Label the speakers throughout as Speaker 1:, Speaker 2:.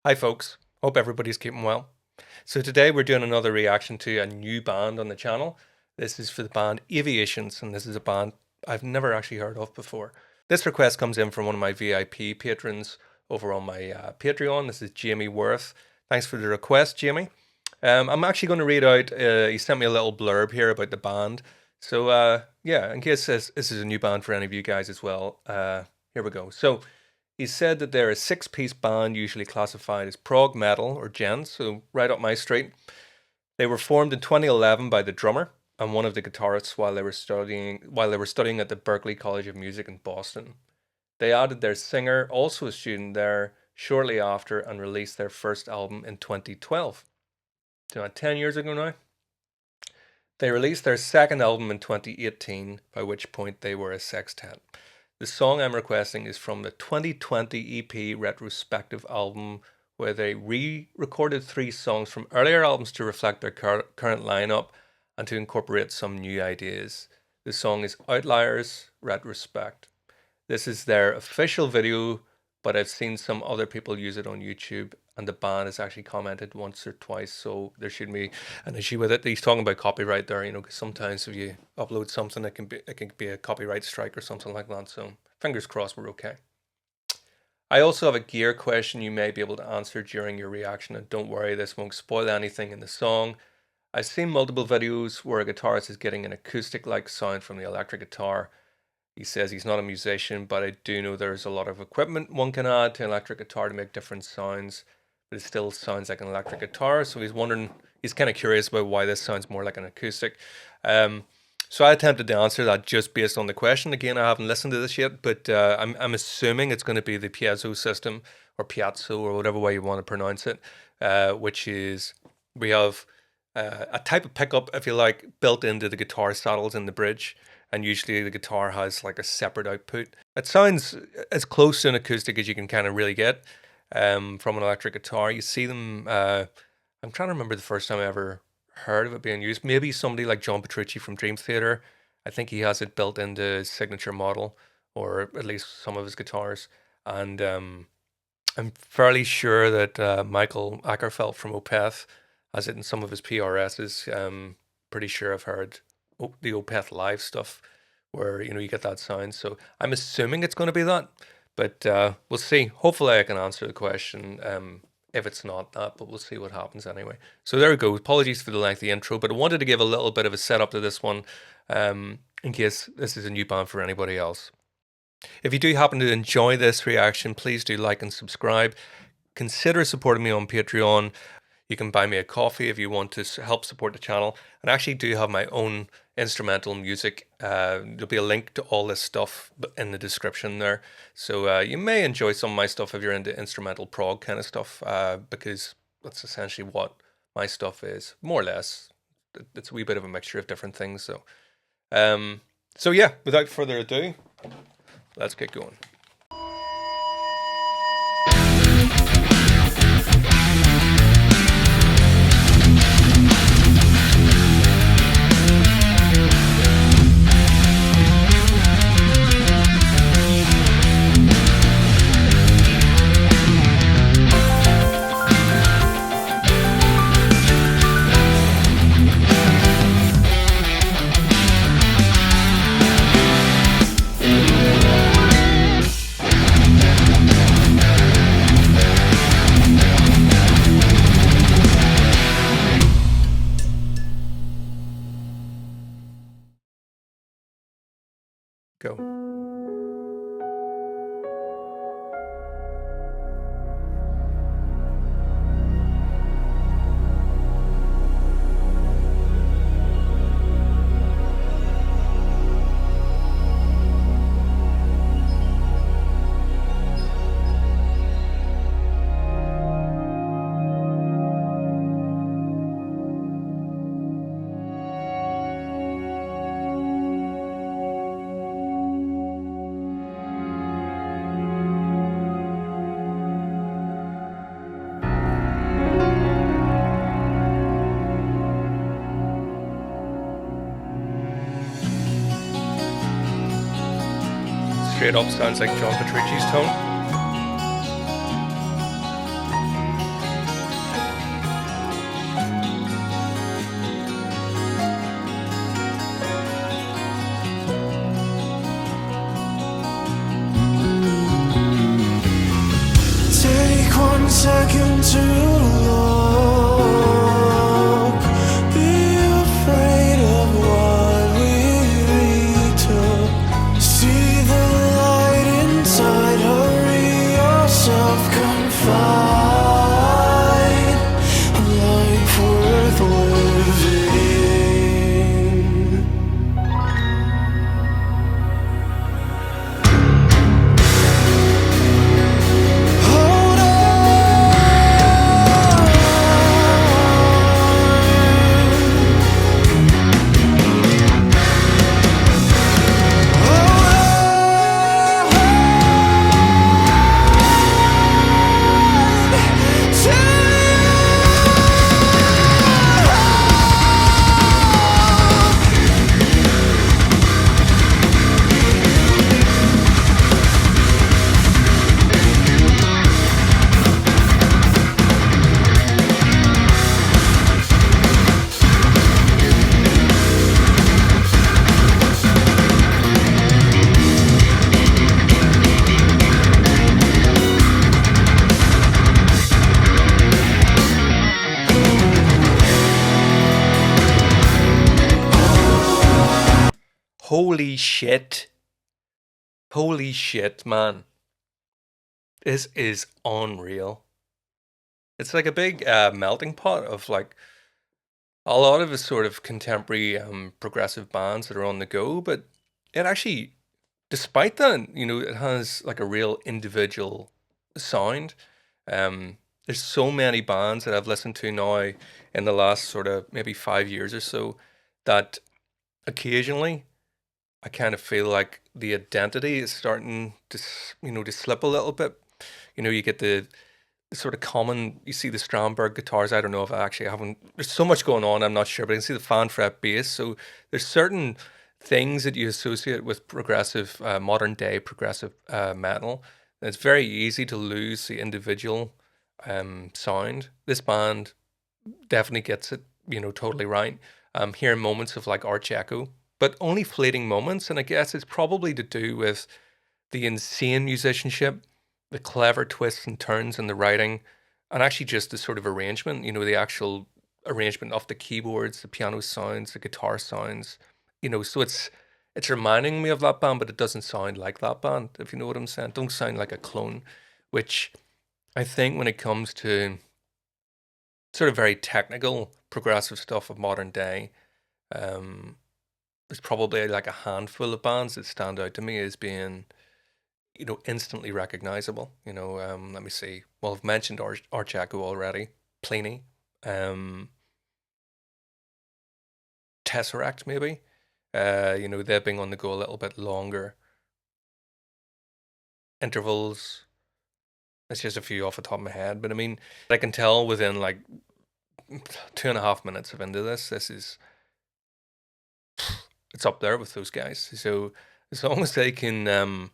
Speaker 1: Hi folks, hope everybody's keeping well. So today we're doing another reaction to a new band on the channel. This is for the band Aviations, and this is a band I've never actually heard of before. This request comes in from one of my VIP patrons over on my Patreon. This is Jamie Worth. Thanks for the request, Jamie. I'm actually going to read out, he sent me a little blurb here about the band. So yeah, in case this is a new band for any of you guys as well, here we go. So he said that they're a six-piece band usually classified as prog metal or gent, so right up my street. They were formed in 2011 by the drummer and one of the guitarists while they were studying at the Berklee College of Music in Boston. They added their singer, also a student there, shortly after and released their first album in 2012. So 10 years ago now. They released their second album in 2018, by which point they were a sextet. The song I'm requesting is from the 2020 EP retrospective album, where they re-recorded 3 songs from earlier albums to reflect their current lineup and to incorporate some new ideas. The song is Outliers, Retrospect. This is their official video, but I've seen some other people use it on YouTube, and the band has actually commented once or twice, so there shouldn't be an issue with it. He's talking about copyright there, because sometimes if you upload something, it can be a copyright strike or something like that, so fingers crossed we're okay. I also have a gear question you may be able to answer during your reaction, and don't worry, this won't spoil anything in the song. I've seen multiple videos where a guitarist is getting an acoustic-like sound from the electric guitar. He says he's not a musician, but I do know there's a lot of equipment one can add to an electric guitar to make different sounds, but it still sounds like an electric guitar. So he's kind of curious about why this sounds more like an acoustic. So I attempted to answer that just based on the question. Again, I haven't listened to this yet, but I'm assuming it's going to be the piezo system, or piezo, or whatever way you want to pronounce it, which is, we have a type of pickup, if you like, built into the guitar saddles in the bridge. And usually the guitar has like a separate output. It sounds as close to an acoustic as you can kind of really get from an electric guitar. You see them, I'm trying to remember the first time I ever heard of it being used. Maybe somebody like John Petrucci from Dream Theater. I think he has it built into his signature model, or at least some of his guitars. And I'm fairly sure that Michael Ackerfeld from Opeth has it in some of his PRSs. Pretty sure I've heard the Opeth live stuff where you get that sound, so I'm assuming it's going to be that, but we'll see. Hopefully I can answer the question if it's not that, but we'll see what happens anyway. So there we go. Apologies for the lengthy intro, but I wanted to give a little bit of a setup to this one in case this is a new band for anybody else. If you do happen to enjoy this reaction, please do like and subscribe. Consider supporting me on Patreon. You can buy me a coffee if you want to help support the channel. And I actually do have my own instrumental music. There'll be a link to all this stuff in the description there. So you may enjoy some of my stuff if you're into instrumental prog kind of stuff, because that's essentially what my stuff is, more or less. It's a wee bit of a mixture of different things. So yeah, without further ado, let's get going. Go. Straight up sounds like John Petrucci's tone.
Speaker 2: second to look. Be afraid of what we took. See the light inside. Hurry yourself, confide. A life worth living. Hold on.
Speaker 1: Holy shit. Holy shit, man. This is unreal. It's like a big melting pot of like a lot of the sort of contemporary progressive bands that are on the go, but it actually, despite that, it has like a real individual sound. There's so many bands that I've listened to now in the last sort of maybe 5 years or so that occasionally I kind of feel like the identity is starting to, to slip a little bit. You get the sort of common, you see the Stromberg guitars. I don't know if I actually haven't, there's so much going on, I'm not sure, but I can see the fan fret bass. So there's certain things that you associate with progressive, modern day progressive metal. And it's very easy to lose the individual sound. This band definitely gets it, totally right. Hearing moments of like arch echo, but only fleeting moments. And I guess it's probably to do with the insane musicianship, the clever twists and turns in the writing, and actually just the sort of arrangement, the actual arrangement of the keyboards, the piano sounds, the guitar sounds, so it's reminding me of that band, but it doesn't sound like that band, if you know what I'm saying. It don't sound like a clone, which I think when it comes to sort of very technical, progressive stuff of modern day, there's probably like a handful of bands that stand out to me as being, instantly recognizable. Let me see. Well, I've mentioned Arch Echo already, Pliny, Tesseract maybe. They've been on the go a little bit longer. Intervals. It's just a few off the top of my head, but I mean, I can tell within like 2.5 minutes of into this is, it's up there with those guys. So as long as they can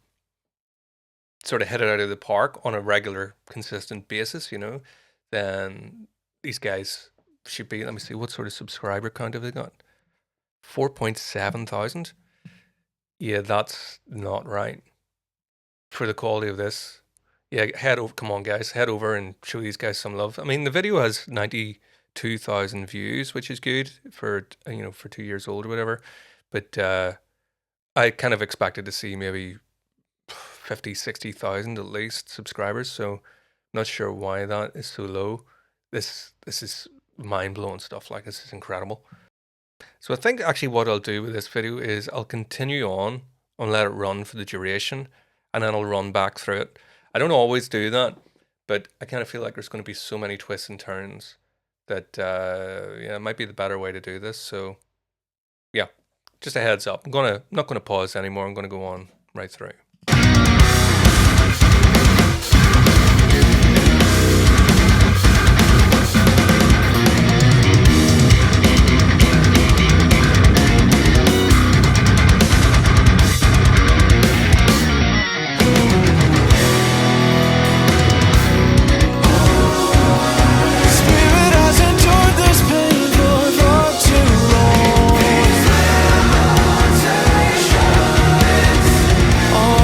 Speaker 1: sort of hit it out of the park on a regular, consistent basis, then these guys should be, let me see, what sort of subscriber count have they got? 4.7 thousand. Yeah, that's not right for the quality of this. Yeah, head over, come on guys, head over and show these guys some love. I mean, the video has 92,000 views, which is good for, for 2 years old or whatever. But I kind of expected to see maybe 50, 60,000 at least subscribers. So not sure why that is so low. This is mind-blowing stuff. Like, this is incredible. So I think actually what I'll do with this video is I'll continue on and let it run for the duration, and then I'll run back through it. I don't always do that, but I kind of feel like there's going to be so many twists and turns that it might be the better way to do this. So yeah, just a heads up. I'm not gonna pause anymore. I'm gonna go on right through.
Speaker 2: Oh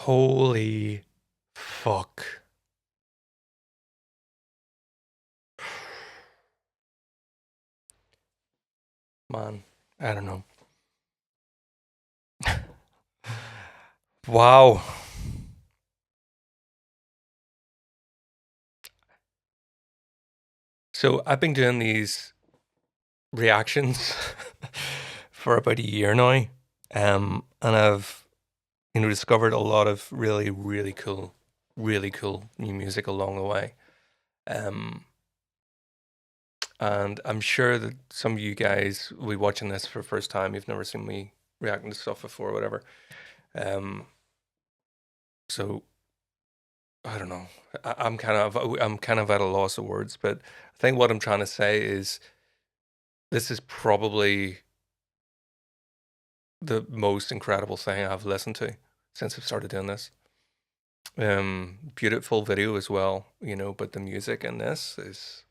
Speaker 1: Holy fuck. Man, I don't know. Wow. So I've been doing these reactions for about a year now. And I've, discovered a lot of really, really cool new music along the way. Um, and I'm sure that some of you guys will be watching this for the first time. You've never seen me reacting to stuff before, or whatever. So I don't know. I'm kind of at a loss of words, but I think what I'm trying to say is this is probably the most incredible thing I've listened to since I've started doing this. Beautiful video as well, but the music in this is,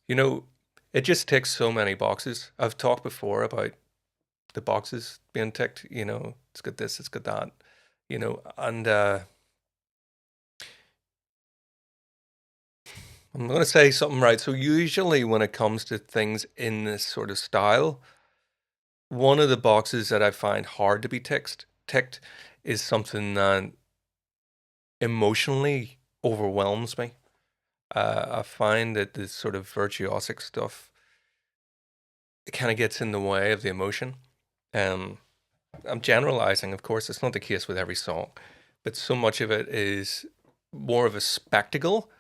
Speaker 1: it just ticks so many boxes. I've talked before about the boxes being ticked, it's got this, it's got that, and I'm going to say something right. So usually when it comes to things in this sort of style, one of the boxes that I find hard to be ticked is something that emotionally overwhelms me. I find that this sort of virtuosic stuff, it kind of gets in the way of the emotion. I'm generalizing, of course. It's not the case with every song, but so much of it is more of a spectacle.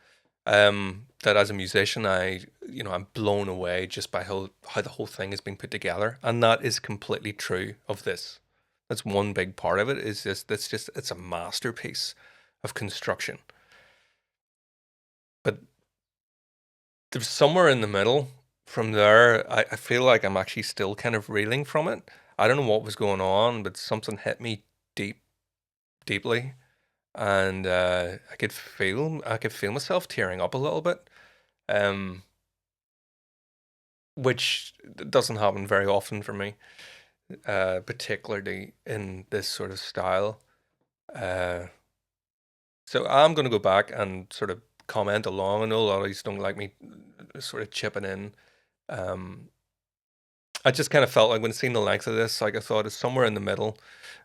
Speaker 1: That as a musician, I'm blown away just by how the whole thing has been put together, and that is completely true of this. That's one big part of it. It's a masterpiece of construction. But there's somewhere in the middle. From there, I feel like I'm actually still kind of reeling from it. I don't know what was going on, but something hit me deeply, and I could feel myself tearing up a little bit, which doesn't happen very often for me, particularly in this sort of style. So I'm going to go back and sort of comment along. I know a lot of these don't like me sort of chipping in. I just kind of felt like when seeing the length of this, like I thought it's somewhere in the middle.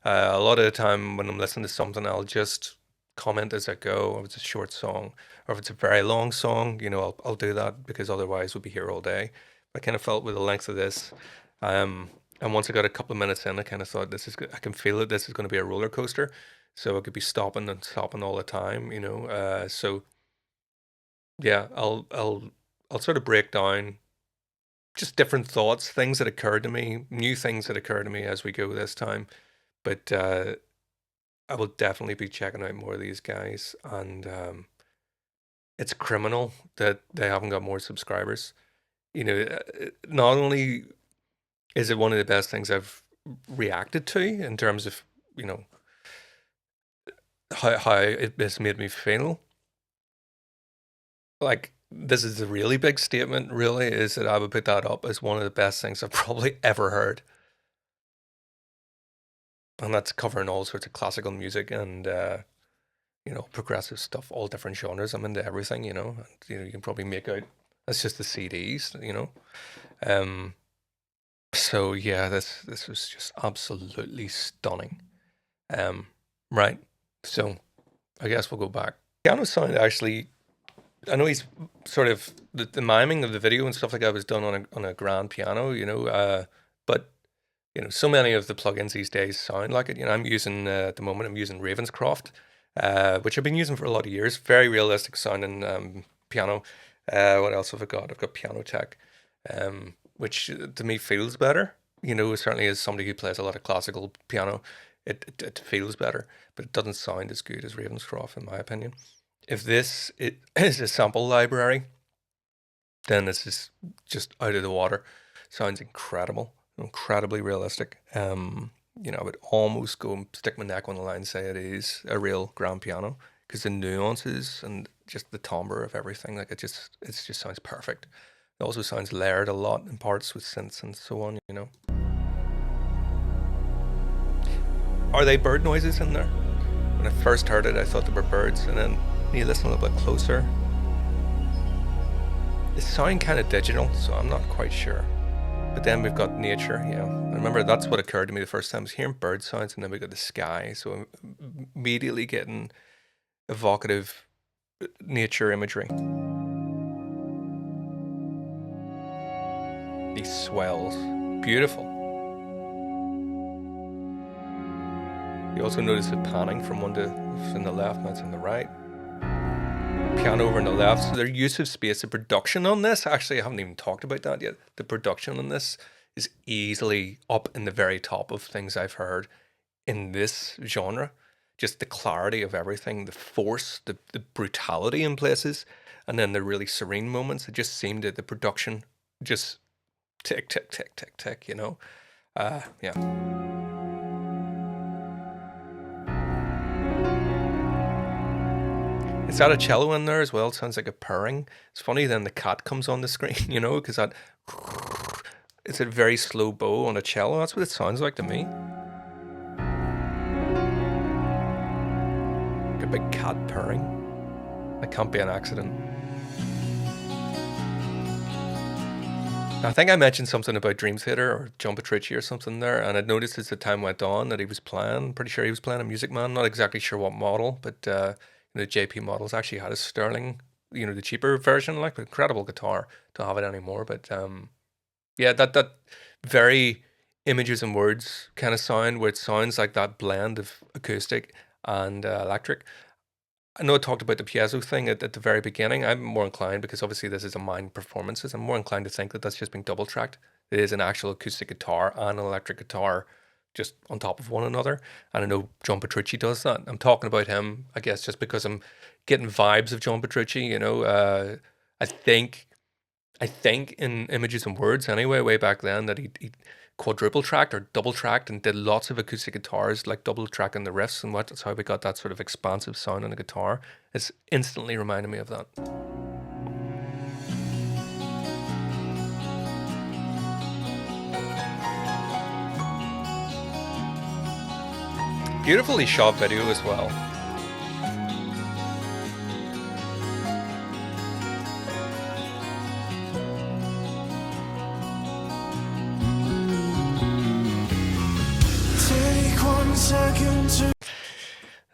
Speaker 1: A lot of the time when I'm listening to something, I'll just comment as I go. If it's a short song or if it's a very long song, I'll do that because otherwise we'll be here all day. I kind of felt with the length of this, and once I got a couple of minutes in, I kind of thought I can feel it. This is going to be a roller coaster, so I could be stopping and stopping all the time, So yeah, I'll sort of break down just different thoughts, things that occurred to me, new things that occurred to me as we go this time. But I will definitely be checking out more of these guys, and it's criminal that they haven't got more subscribers. Not only is it one of the best things I've reacted to in terms of how it has made me feel. Like, this is a really big statement, really, is that I would put that up as one of the best things I've probably ever heard. And that's covering all sorts of classical music and progressive stuff, all different genres. I'm into everything, and, you can probably make out that's just the CDs, So yeah, this was just absolutely stunning. Right. So I guess we'll go back. Piano sound actually, I know he's sort of the miming of the video and stuff like that was done on a grand piano, but so many of the plugins these days sound like it. I'm using at the moment I'm using Ravenscroft, which I've been using for a lot of years. Very realistic sounding piano. What else have I got? I've got Piano Tech, which to me feels better. Certainly as somebody who plays a lot of classical piano, it feels better, but it doesn't sound as good as Ravenscroft in my opinion. If this is a sample library, then this is just out of the water. Sounds incredible, incredibly realistic. I would almost go and stick my neck on the line and say it is a real grand piano because the nuances and just the timbre of everything, like it just sounds perfect. It also sounds layered a lot in parts with synths and so on, Are they bird noises in there? When I first heard it, I thought they were birds, and then you listen a little bit closer. They sound kind of digital, so I'm not quite sure. But then we've got nature, yeah. I remember that's what occurred to me the first time, I was hearing bird sounds, and then we got the sky, so I'm immediately getting evocative nature imagery. These swells, beautiful. You also notice it panning from one to in the left, now it's on the right. Piano over on the left, so their use of space, the production on this, actually I haven't even talked about that yet. The production on this is easily up in the very top of things I've heard in this genre. Just the clarity of everything, the force, the brutality in places, and then the really serene moments. It just seemed that the production just tick, tick, tick, tick, tick, you know? Yeah. It's got a cello in there as well. It sounds like a purring. It's funny then the cat comes on the screen, you know, because that it's a very slow bow on a cello. That's what it sounds like to me. Like a big cat purring. That can't be an accident. I think I mentioned something about Dream Theater or John Petrucci or something there, and I'd noticed as the time went on that he was playing, pretty sure he was playing a Music Man, not exactly sure what model, but the JP models actually had a Sterling, you know, the cheaper version, like incredible guitar. Don't have it anymore, but yeah, that very images and words kind of sound, where it sounds like that blend of acoustic and electric. I know I talked about the piezo thing at the very beginning. I'm more inclined, because obviously this is a mine performances, I'm more inclined to think that that's just being double tracked. It is an actual acoustic guitar and an electric guitar just on top of one another. And I know John Petrucci does that. I'm talking about him, I guess, just because I'm getting vibes of John Petrucci, you know. I think in Images and Words anyway, way back then, that he quadruple tracked or double tracked and did lots of acoustic guitars, like double tracking the riffs and what. That's how we got that sort of expansive sound on the guitar. It's instantly reminded me of that. Beautifully shot video as well.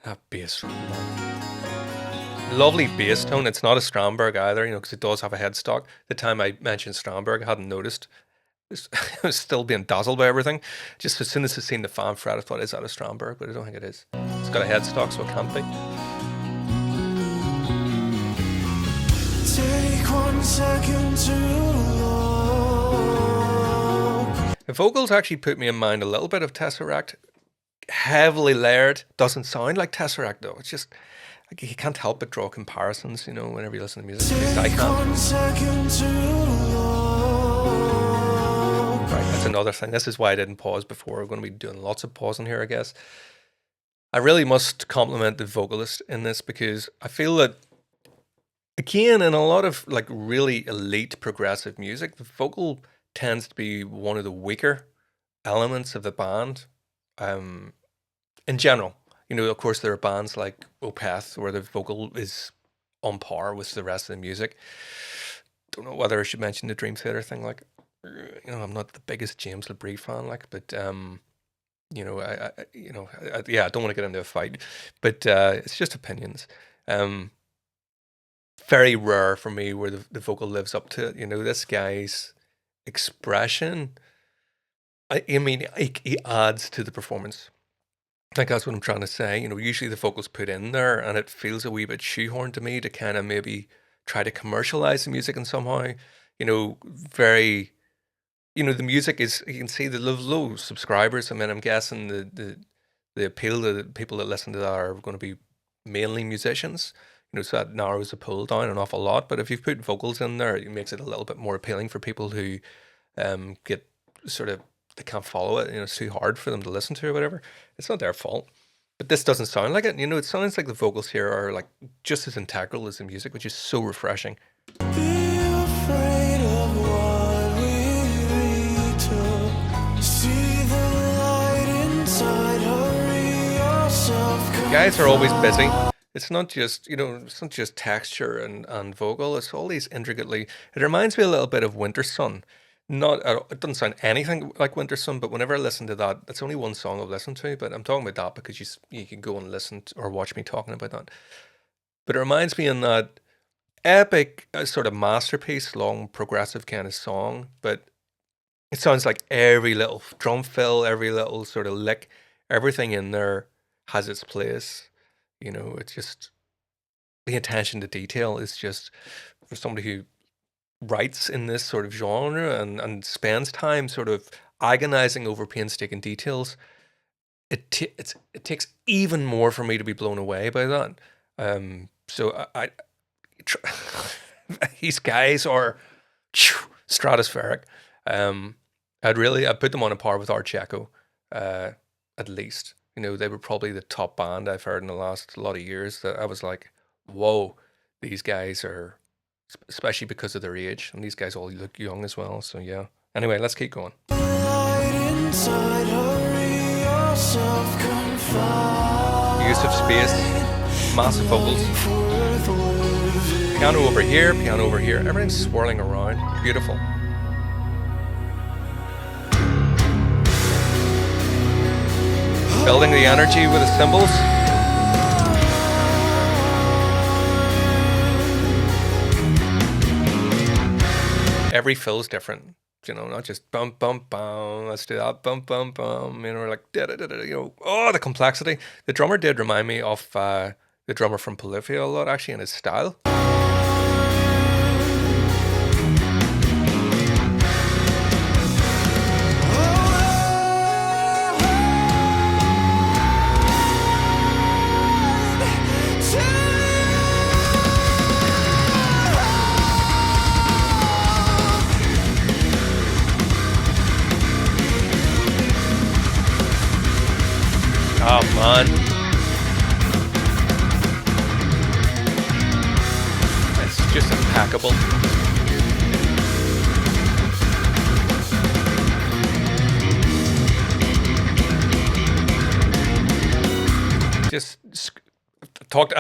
Speaker 1: That bass, lovely bass tone. It's not a Stromberg either, you know, because it does have a headstock. The time I mentioned Stromberg, I hadn't noticed. I was still being dazzled by everything. Just as soon as I seen the fan fret, I thought, is that a Stromberg? But I don't think it is. It's got a headstock, so it can't be. Take 1 second to look. The vocals actually put me in mind a little bit of Tesseract. Heavily layered. Doesn't sound like Tesseract though. It's just, like, you can't help but draw comparisons, you know, whenever you listen to music. At least I can. Right, that's another thing. This is why I didn't pause before. We're going to be doing lots of pausing here, I guess. I really must compliment the vocalist in this, because I feel that, again, in a lot of like really elite progressive music, the vocal tends to be one of the weaker elements of the band. In general, you know, of course, there are bands like Opeth where the vocal is on par with the rest of the music. Don't know whether I should mention the Dream Theater thing. Like, you know, I'm not the biggest James LaBrie fan, like, but you know, I yeah, I don't want to get into a fight, but it's just opinions. Very rare for me where the vocal lives up to it. You know, this guy's expression, I mean, he adds to the performance. Like, that's what I'm trying to say. You know, usually the vocals put in there and it feels a wee bit shoehorned to me to kind of maybe try to commercialize the music and somehow, you know, very, you know, the music is, you can see the low subscribers. I mean, I'm guessing the appeal to the people that listen to that are going to be mainly musicians, you know, so that narrows the pool down an awful lot. But if you've put vocals in there, it makes it a little bit more appealing for people who get sort of, they can't follow it, you know, it's too hard for them to listen to or whatever. It's not their fault. But this doesn't sound like it. You know, it sounds like the vocals here are like just as integral as the music, which is so refreshing.
Speaker 2: Be afraid of what we took. See the light inside, hurry yourself.
Speaker 1: Guys are always busy. It's not just, it's not just texture and vocal. It's all these intricately. It reminds me a little bit of Winter Sun. Not, it doesn't sound anything like Winter Sun, but whenever I listen to that, it's only one song I've listened to. But I'm talking about that because you can go and listen to, or watch me talking about that. But it reminds me in that epic sort of masterpiece, long progressive kind of song. But it sounds like every little drum fill, every little sort of lick, everything in there has its place. It's just the attention to detail is just for somebody who writes in this sort of genre and spends time sort of agonizing over painstaking details. It takes even more for me to be blown away by that. So these guys are stratospheric. I'd put them on a par with Art Checo, at least. They were probably the top band I've heard in the last lot of years that I was like, whoa, these guys are, especially because of their age, and these guys all look young as well. So yeah. Anyway, let's keep going. Use of space, massive vocals, piano over here, everything's swirling around. Beautiful. Building the energy with the cymbals. Every fill's different, not just bum bum bum. Let's do that bum bum bum. Like da da da da. Oh, the complexity. The drummer did remind me of the drummer from Polyphia a lot, actually, in his style. Oh man, it's just impeccable.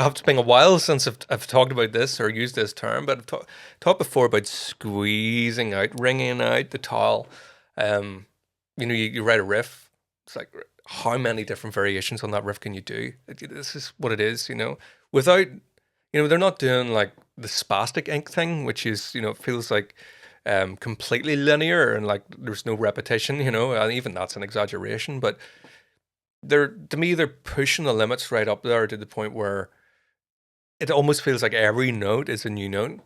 Speaker 1: It's been a while since I've talked about this or used this term, but I've talked before about squeezing out, wringing out the towel. You write a riff, it's like, how many different variations on that riff can you do? This is what it is, without, they're not doing like the spastic ink thing, which is, it feels like completely linear and like there's no repetition, and even that's an exaggeration, but to me, they're pushing the limits right up there to the point where it almost feels like every note is a new note,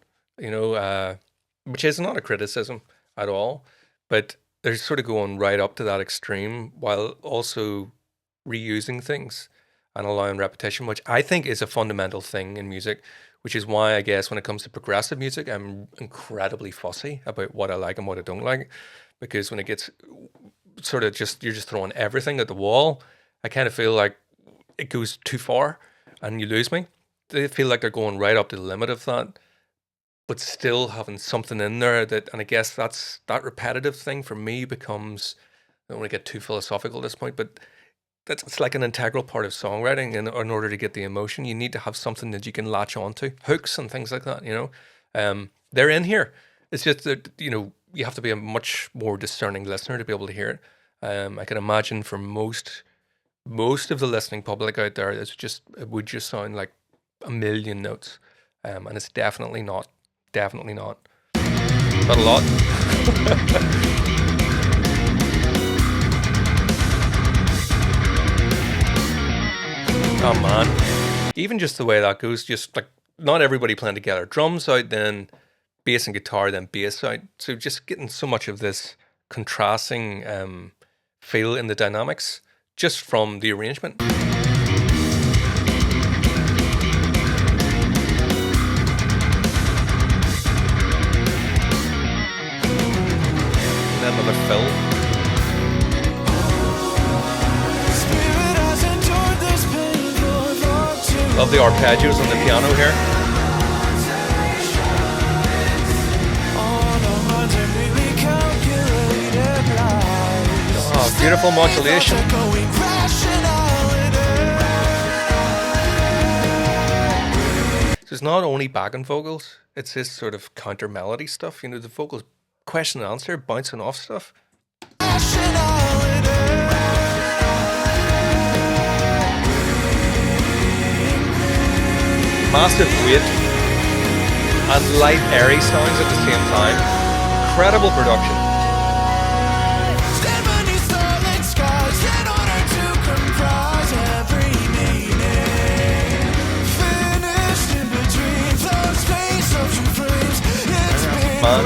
Speaker 1: which is not a criticism at all, but they're sort of going right up to that extreme while also reusing things and allowing repetition, which I think is a fundamental thing in music, which is why I guess when it comes to progressive music, I'm incredibly fussy about what I like and what I don't like, because when it gets sort of you're just throwing everything at the wall, I kind of feel like it goes too far and you lose me. They feel like they're going right up to the limit of that, but still having something in there and I guess that repetitive thing for me becomes, I don't want to get too philosophical at this point, but it's like an integral part of songwriting. In order to get the emotion, you need to have something that you can latch onto, hooks and things like that, they're in here. It's just that, you have to be a much more discerning listener to be able to hear it. I can imagine for most of the listening public out there, it would just sound like a million notes. And it's definitely not. Definitely not. Not a lot. Oh man. Even just the way that goes, just like not everybody playing together. Drums out, then bass and guitar, then bass out. So just getting so much of this contrasting feel in the dynamics just from the arrangement. Another fill. Love the arpeggios on the piano here. Oh, beautiful modulation. So it's not only backing vocals, it's this sort of counter melody stuff. You know, the vocals question and answer, bouncing off stuff. Massive weight and light, airy sounds at the same time. Incredible production. Man.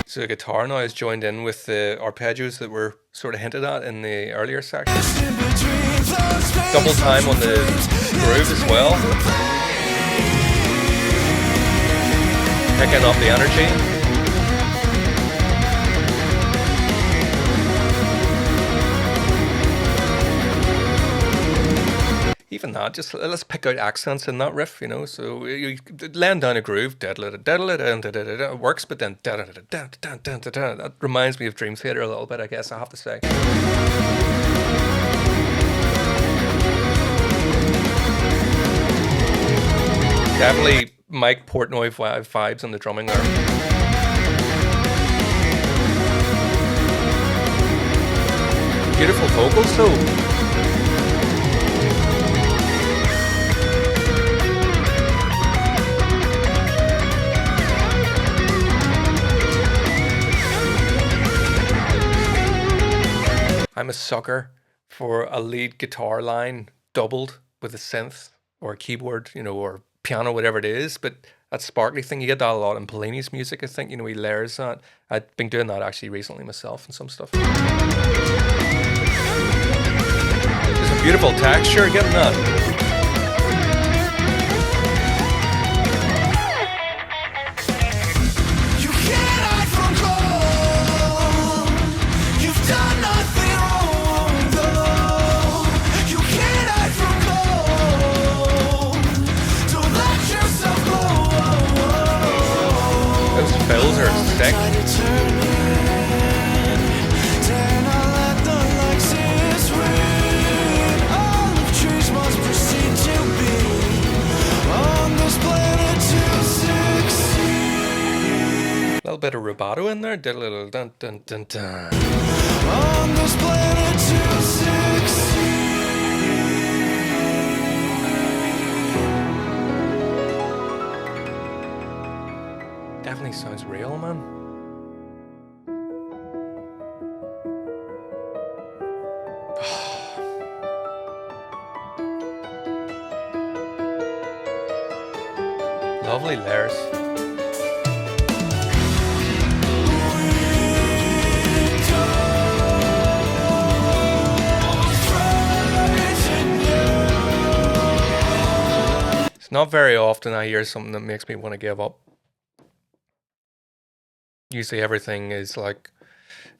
Speaker 1: So the guitar now is joined in with the arpeggios that were sort of hinted at in the earlier section. Double time on the groove as well. Picking up the energy. Even that, just let's pick out accents in that riff, you know. So you laying down a groove, it works, but then that reminds me of Dream Theater a little bit, I guess I have to say. Definitely Mike Portnoy vibes on the drumming there. Beautiful vocals though. I'm a sucker for a lead guitar line doubled with a synth or a keyboard, you know, or piano, whatever it is. But that sparkly thing, you get that a lot in Pellini's music, I think, you know, he layers that. I've been doing that actually recently myself and some stuff. There's a beautiful texture, getting that. Fills are sick. A little bit of rubato in there. Did a little dun dun dun dun. On this planet to succeed. Definitely sounds real, man. Lovely layers. It's not very often I hear something that makes me want to give up. Usually everything is like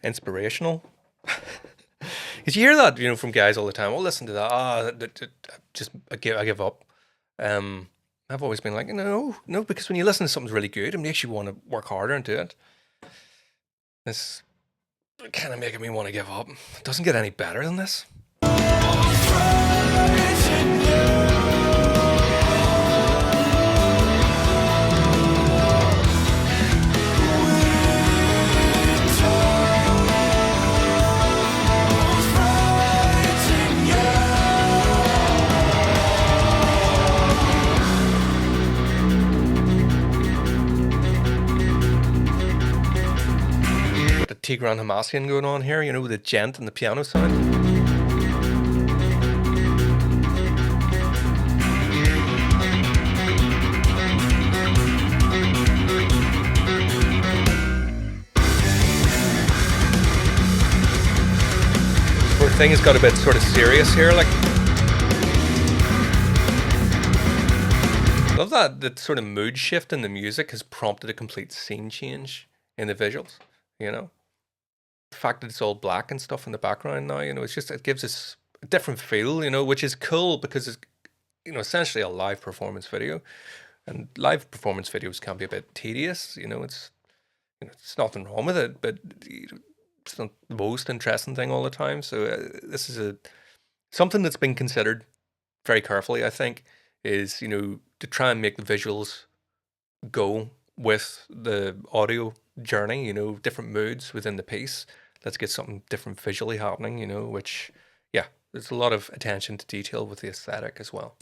Speaker 1: inspirational. Because you hear that, you know, from guys all the time. Oh, listen to that. I give up. I've always been like, no, because when you listen to something really good, it makes you want to work harder and do it. This kind of making me want to give up. It doesn't get any better than this. Tigran Hamasyan going on here, you know, with the gent and the piano sound. Where thing has got a bit sort of serious here, like. Love that the sort of mood shift in the music has prompted a complete scene change in the visuals, you know. The fact that it's all black and stuff in the background now, you know, it's just, it gives us a different feel, you know, which is cool because it's, you know, essentially a live performance video, and live performance videos can be a bit tedious, you know, it's nothing wrong with it, but it's not the most interesting thing all the time. So this is Something that's been considered very carefully, I think, is, to try and make the visuals go with the audio journey, different moods within the piece. Let's get something different visually happening, which, yeah, there's a lot of attention to detail with the aesthetic as well.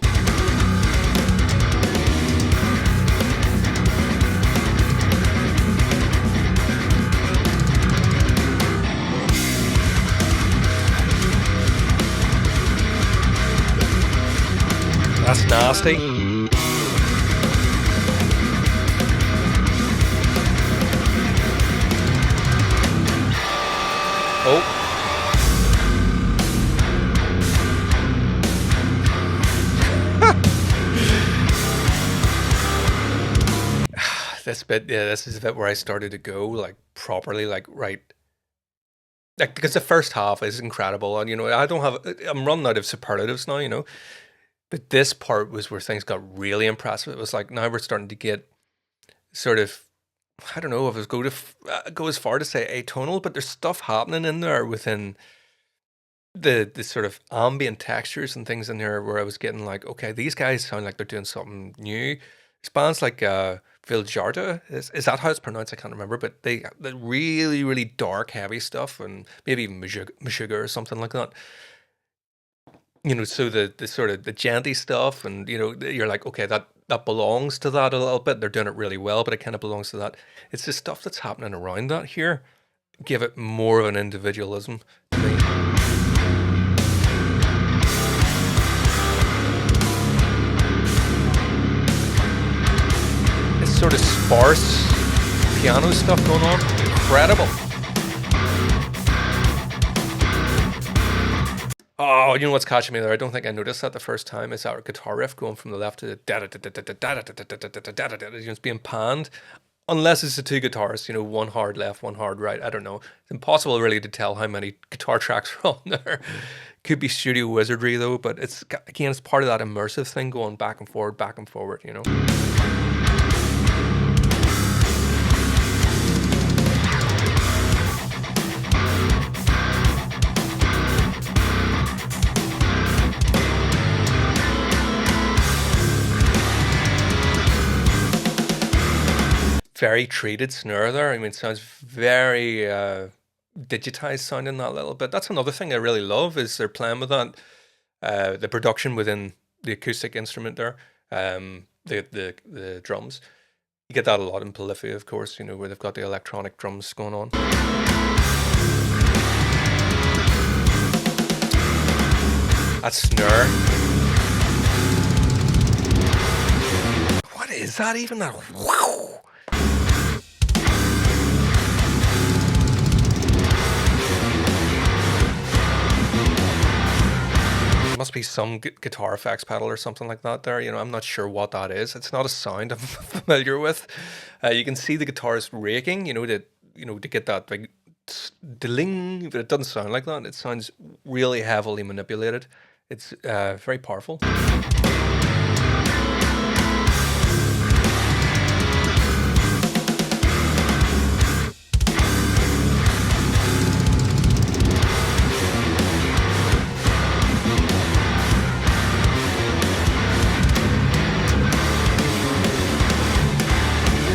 Speaker 1: That's nasty. Oh. This bit, yeah, this is the bit where I started to go, like, properly, like, right. Like, because the first half is incredible, and, I'm running out of superlatives now, but this part was where things got really impressive. It was like, now we're starting to get sort of, I don't know if it was go as far to say atonal, but there's stuff happening in there within the sort of ambient textures and things in there where I was getting like, okay, these guys sound like they're doing something new. It's bands like Viljarta, is that how it's pronounced? I can't remember, but they really, really dark, heavy stuff, and maybe even Meshuggah or something like that. So the sort of the genty stuff, and you're like, okay, that belongs to that a little bit. They're doing it really well, but it kind of belongs to that. It's the stuff that's happening around that here. Give it more of an individualism to me. It's sort of sparse piano stuff going on. Incredible. Oh, you know what's catching me there? I don't think I noticed that the first time. Is our guitar riff going from the left to the it's being panned. Unless it's the two guitars, one hard left, one hard right. I don't know. It's impossible really to tell how many guitar tracks are on there. Could be studio wizardry though, but it's part of that immersive thing going back and forward, Very treated snare there. I mean, it sounds very digitized sounding that little bit. That's another thing I really love is they're playing with that. The production within the acoustic instrument there, the drums. You get that a lot in Polyphia, of course, where they've got the electronic drums going on. That snare. What is that even? That wow. Must be some guitar effects pedal or something like that there. I'm not sure what that is. It's not a sound I'm familiar with. You can see the guitars raking, to get that big ding, but it doesn't sound like that. It sounds really heavily manipulated. It's very powerful.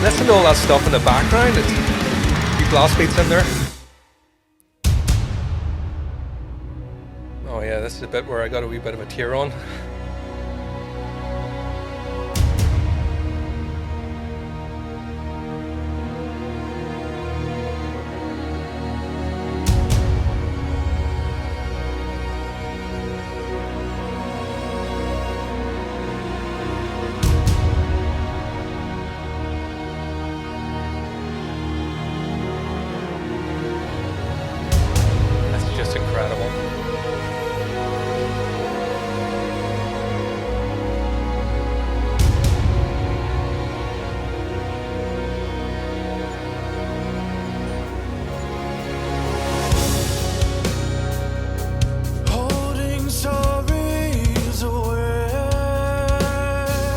Speaker 1: Listen to all that stuff in the background. It's a few blast beats in there. Oh yeah, this is a bit where I got a wee bit of a tear on.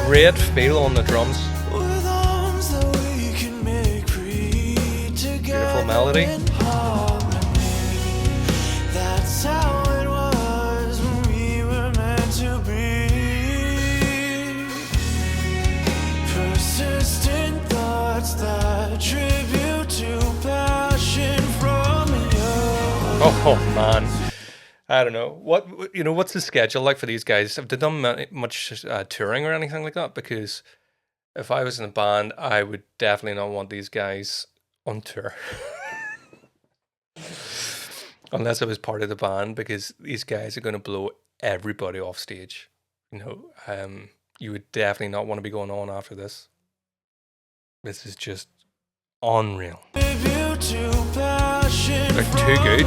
Speaker 1: Great feel on the drums. Beautiful melody.
Speaker 2: What's the tribute to passion from you?
Speaker 1: Oh man, I don't know what's the schedule like for these guys? Have they done much touring or anything like that? Because if I was in a band, I would definitely not want these guys on tour. Unless I was part of the band, because these guys are going to blow everybody off stage. You would definitely not want to be going on after this. This is just unreal.
Speaker 2: Tribute to passion
Speaker 1: They're too good.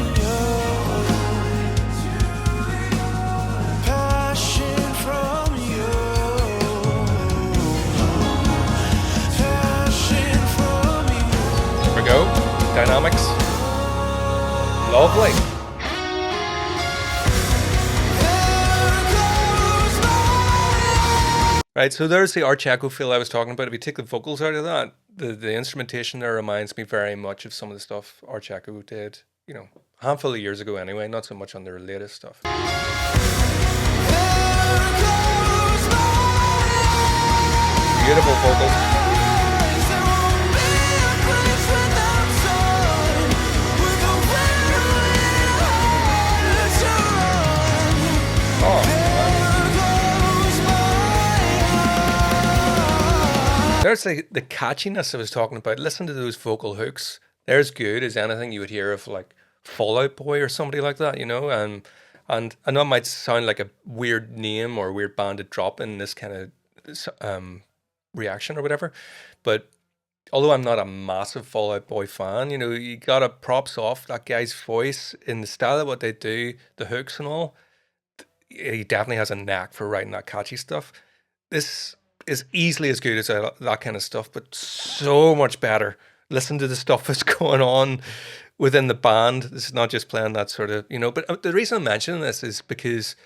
Speaker 2: Passion from you. Passion from you.
Speaker 1: Here we go. Dynamics. Lovely. Right, so there's the arch echo feel I was talking about. If you take the vocals out of that, the instrumentation there reminds me very much of some of the stuff Arch Echo did, a handful of years ago anyway, not so much on their latest stuff. Beautiful vocals. Oh, there's the catchiness I was talking about. Listen to those vocal hooks. They're as good as anything you would hear of like Fall Out Boy or somebody like that, And I know it might sound like a weird name or a weird band to drop in this kind of reaction or whatever, but although I'm not a massive Fall Out Boy fan, you gotta props off that guy's voice in the style of what they do, the hooks and all. He definitely has a knack for writing that catchy stuff. This is easily as good as that kind of stuff, but so much better. Listen to the stuff that's going on within the band. This is not just playing that sort of, but the reason I'm mentioning this is because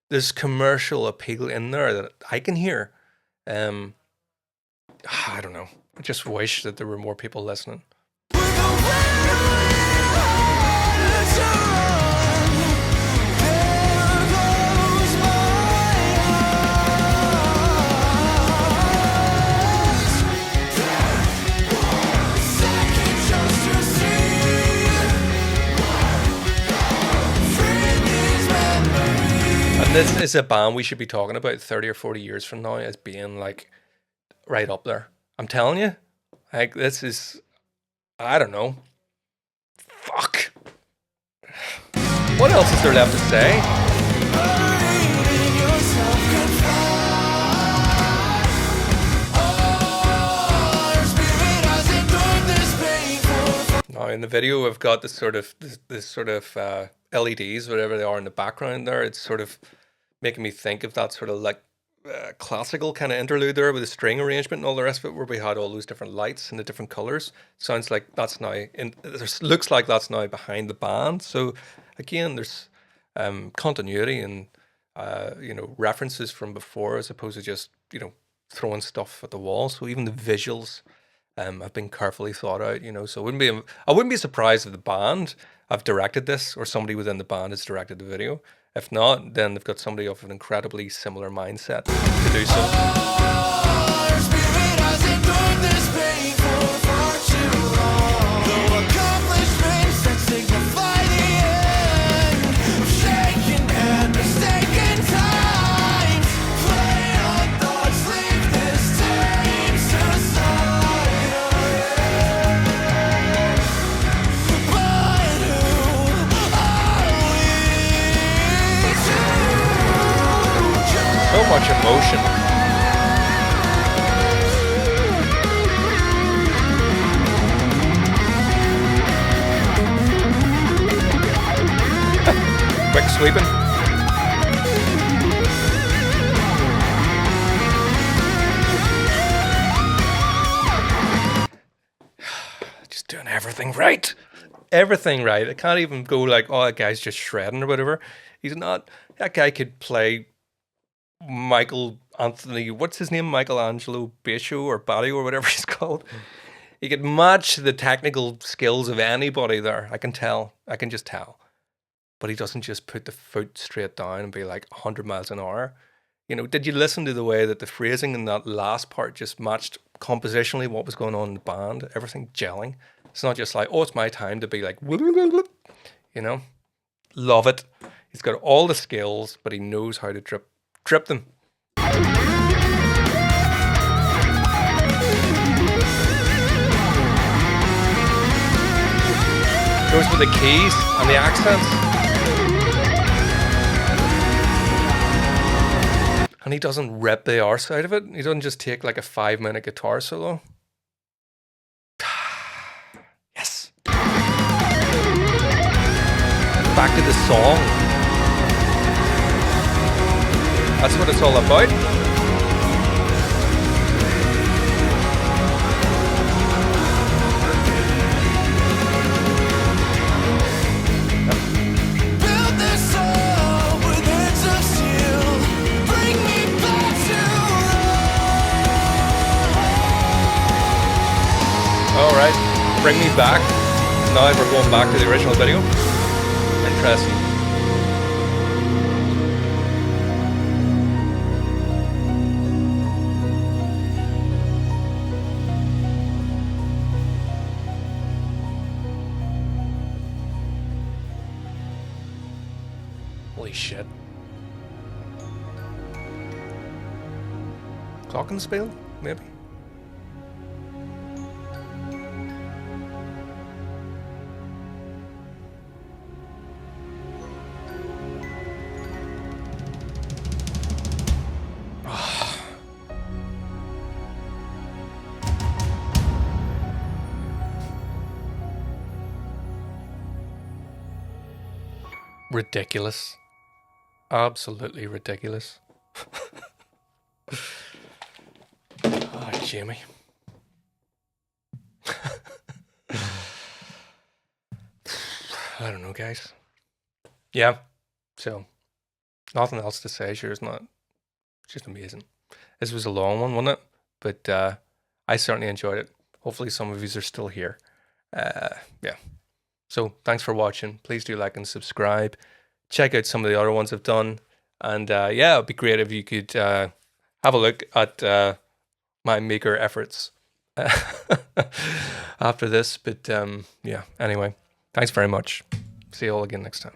Speaker 1: there's commercial appeal in there that I can hear. I don't know. I just wish that there were more people listening. This is a band we should be talking about 30 or 40 years from now as being like right up there. I'm telling you, like this is, I don't know. Fuck. What else is there left to say? Now in the video, I've got this sort of LEDs, whatever they are in the background there. It's sort of making me think of that sort of like classical kind of interlude there with the string arrangement and all the rest of it, where we had all those different lights and the different colors. Sounds like that's now looks like that's now behind the band. So again, there's continuity and references from before, as opposed to just throwing stuff at the wall. So even the visuals have been carefully thought out. So I wouldn't be surprised if the band have directed this, or somebody within the band has directed the video. If not, then they've got somebody of an incredibly similar mindset to do so. So much emotion. Quick sweeping. Just doing everything right. Everything right. I can't even go like, oh, that guy's just shredding or whatever. He's not. That guy could play Michael Anthony, what's his name? Michelangelo Basho or Barrio or whatever he's called. He could match the technical skills of anybody there. I can tell. I can just tell. But he doesn't just put the foot straight down and be like 100 miles an hour. You know, did you listen to the way that the phrasing in that last part just matched compositionally what was going on in the band? Everything gelling. It's not just like, oh, it's my time to be like, you know, love it. He's got all the skills, but he knows how to drip them. Goes with the keys and the accents. And he doesn't rip the arse out of it. He doesn't just take like a 5-minute guitar solo. Yes. Back to the song. That's what it's all about.
Speaker 2: Build this up with hands of steel. Bring me back to life.
Speaker 1: All right, bring me back. Now we're going back to the original video. Interesting. Holy shit. Glockenspiel, maybe? Ridiculous. Absolutely ridiculous. Oh, Jamie. I don't know, guys. Yeah, so nothing else to say. Sure, it's not. It's just amazing. This was a long one, wasn't it? But I certainly enjoyed it. Hopefully some of you are still here. Yeah. So thanks for watching. Please do like and subscribe. Check out some of the other ones I've done. And yeah, it'd be great if you could have a look at my maker efforts after this. But yeah, anyway, thanks very much. See you all again next time.